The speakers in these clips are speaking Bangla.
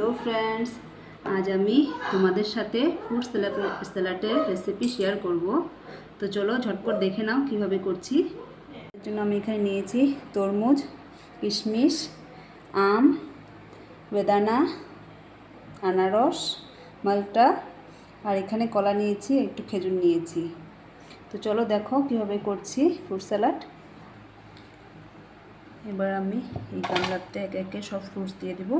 হ্যালো ফ্রেন্ডস, আজ আমি তোমাদের সাথে ফ্রুট স্যালাডের রেসিপি শেয়ার করব। তো চলো ঝটপট দেখে নাও কিভাবে করছি। এর জন্য আমি এখানে নিয়েছি তরমুজ, কিশমিশ, আম, বেদানা, আনারস, মালটা, আর এখানে কলা নিয়েছি, একটু খেজুর নিয়েছি। তো চলো দেখো কিভাবে করছি ফ্রুট স্যালাড। এবার আমি এই গামলাতে একে একে সব ফ্রুটস দিয়ে দেবো।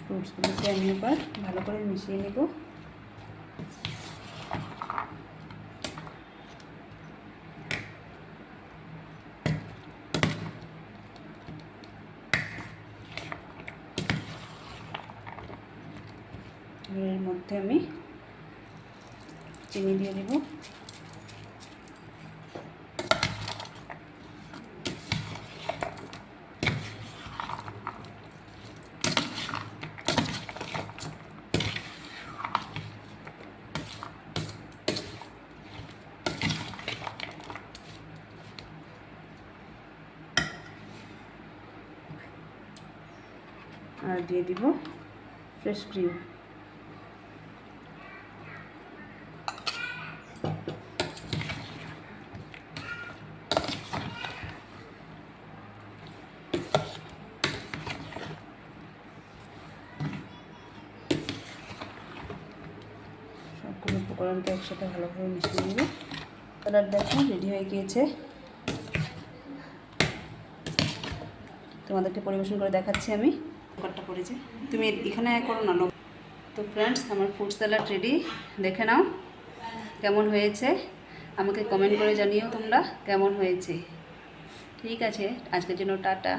ফ্রুটসগুলোকে আমি এবার ভালো করে মিশিয়ে নেব। এর মধ্যে আমি চিনি দিয়ে দেব। আর দিয়ে দিব ফ্রেশ ক্রিম। সবগুলো উপকরণকে একসাথে ভালোভাবে মিশিয়ে নেব। স্যালাড দেখো রেডি হয়ে গিয়েছে। তোমাদেরকে পরিবেশন করে দেখাচ্ছি আমি। কটটা পড়েছে, তুমি এখানে করো না। তো ফ্রেন্ডস, আমার ফ্রুট স্যালাড রেডি। দেখে নাও কেমন হয়েছে, আমাকে কমেন্ট করে জানিও তোমরা কেমন হয়েছে। ঠিক আছে, আজকের জন্য টাটা।